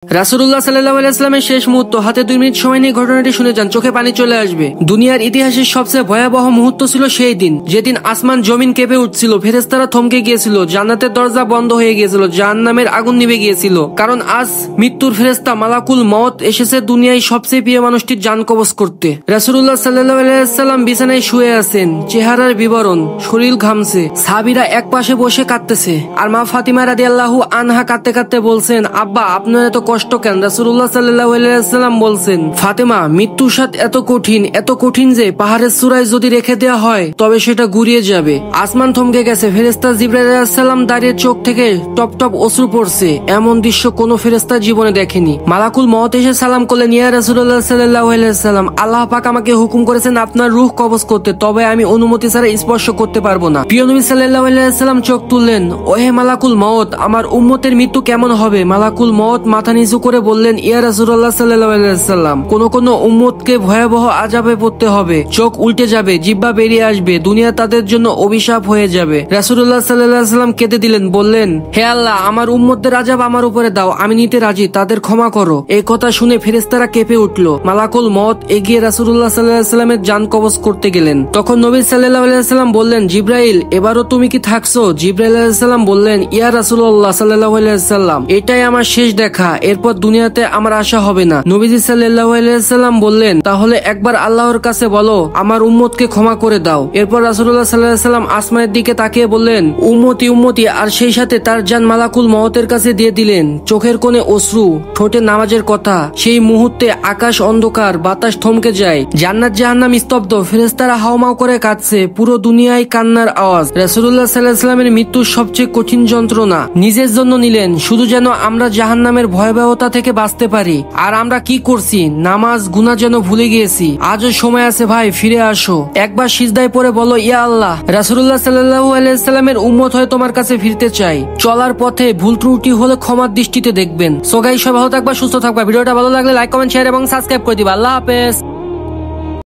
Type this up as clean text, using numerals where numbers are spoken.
রাসূলুল্লাহ সাল্লাল্লাহু আলাইহি ওয়াসাল্লামের শেষ মুহূর্ত, হাতে 2 মিনিট সময় নিয়ে ঘটনাটি শুনে যান, চোখে পানি চলে আসবে। দুনিয়ার ইতিহাসের সবচেয়ে ভয়াবহ মুহূর্ত ছিল সেই দিন, যেদিন আসমান জমিন কেঁপে উঠছিল, ফেরেশতারা থমকে গিয়েছিল, জান্নাতের দরজা বন্ধ হয়ে গিয়েছিল, জাহান্নামের আগুন নিভে গিয়েছিল। কারণ আজ মৃত্যুর ফেরেশতা মালাকুল মউত এসেছে দুনিয়ায় সবচেয়ে প্রিয় মানুষটির জান কবজ করতে। রাসূলুল্লাহ সাল্লাল্লাহু আলাইহি ওয়াসাল্লাম বিছানায় শুয়ে আছেন, চেহারার বিবরণ, শরীর ঘামছে, সাহাবীরা এক পাশে বসে কাঁদতেছে, আর মা ফাতিমা রাদিয়াল্লাহু আনহা কাঁদতে কাঁদতে বলছেন, আব্বা আপনার এত কষ্ট কেন? রাসূলুল্লাহ সাল্লাল্লাহু আলাইহি ওয়াসাল্লাম বলছেন, ফাতেমা, মৃত্যুর স্বাদ এত কঠিন যে পাহাড়ের চূড়ায় যদি রেখে দেওয়া হয় তবে সেটা গুড়িয়ে যাবে। আসমান থমকে গেছে, ফেরেশতা জিবরাইল আলাইহিস সালাম দাঁড়িয়ে, চোখ থেকে টপ টপ অশ্রু পড়ছে। এমন দৃশ্য কোনো ফেরেশতা জীবনে দেখেনি। মালাকুল মউত এসে সালাম করলেন, ইয়া রাসূলুল্লাহ সাল্লাল্লাহু আলাইহি ওয়াসাল্লাম, আল্লাহ পাক আমাকে হুকুম করেছেন আপনার রূহ কবজ করতে, তবে আমি অনুমতি ছাড়া স্পর্শ করতে পারবো না। প্রিয় নবী সাল্লাল্লাহু আলাইহি ওয়াসাল্লাম চোখ তুললেন, ওহে মালাকুল মউত, আমার উম্মতের মৃত্যু কেমন হবে? মালাকুল মউত মাথা নিচু করে বললেন, ইয়া রাসূলুল্লাহ সাল্লাল্লাহু আলাইহি ওয়াসাল্লাম, কোন উম্মতকে ভয়াবহ আযাবে পড়তে হবে, চোখ উল্টে যাবে, জিহ্বা বেরিয়ে আসবে, দুনিয়া তাদের জন্য অভিশাপ হয়ে যাবে। রাসূলুল্লাহ সাল্লাল্লাহু আলাইহি ওয়াসাল্লাম কেঁদে দিলেন, বললেন, হে আল্লাহ, আমার উম্মতদের আযাব আমার উপরে দাও, আমি নিতে রাজি, তাদের ক্ষমা করো। এই কথা শুনে ফেরেশতারা কেঁপে উঠল। মালাকুল মউত এগিয়ে রাসূলুল্লাহ সাল্লাল্লাহু আলাইহি ওয়াসাল্লামের জান কবজ করতে গেলেন। তখন নবী সাল্লাল্লাহু আলাইহি ওয়াসাল্লাম বললেন, জিবরাইল, এবারও তুমি কি থাকছো? জিবরাইল আলাইহিস সালাম বললেন, ইয়া রাসূলুল্লাহ সাল্লাল্লাহু আলাইহি ওয়াসাল্লাম, এটাই আমার শেষ দেখা, এরপর দুনিয়াতে আমার আশা হবে না। নবীজি সাল্লাল্লাহু আলাইহি ওয়াসাল্লাম বললেন, তাহলে একবার আল্লাহর কাছে বলো আমার উম্মতকে ক্ষমা করে দাও। এরপর রাসূলুল্লাহ সাল্লাল্লাহু আলাইহি ওয়াসাল্লাম আসমানের দিকে তাকিয়ে বললেন, উম্মতি উম্মতি, আর সেই সাথে তার জান মালাকুল মউতের কাছে দিয়ে দিলেন। চোখের কোণে অশ্রু, ঠোঁটে নামাজের কথা। সেই মুহূর্তে আকাশ অন্ধকার, বাতাস থমকে যায়, জান্নাত জাহান্নাম স্তব্ধ, ফেরেশতারা হাওমাও করে কাঁদছে, পুরো দুনিয়ায় কান্নার আওয়াজ। রাসূলুল্লাহ সাল্লাল্লাহু আলাইহি ওয়াসাল্লামের মৃত্যুর সবচেয়ে কঠিন যন্ত্রণা নিজের জন্য নিলেন, শুধু যেন আমরা জাহান্নামের ভয়াবহতা থেকে বাঁচতে পারি। আর আমরা কি করছি? নামাজ গুনাহ যেন ভুলে গিয়েছি। আজও সময় আছে ভাই, ফিরে আসো, একবার সিজদায় পড়ে বলো, ইয়া আল্লাহ, রাসূলুল্লাহ সাল্লাল্লাহু আলাইহি ওয়াসাল্লামের উম্মত হয়ে তোমার কাছে ফিরতে চাই। চলার পথে ভুল ত্রুটি হলে ক্ষমার দৃষ্টিতে দেখবেন। সো গাইস, সবাই ভালো থাকবা, সুস্থ থাকবা। ভিডিওটা ভালো লাগলে লাইক, কমেন্ট, শেয়ার এবং সাবস্ক্রাইব করে দিবা। আল্লাহ হাফেজ।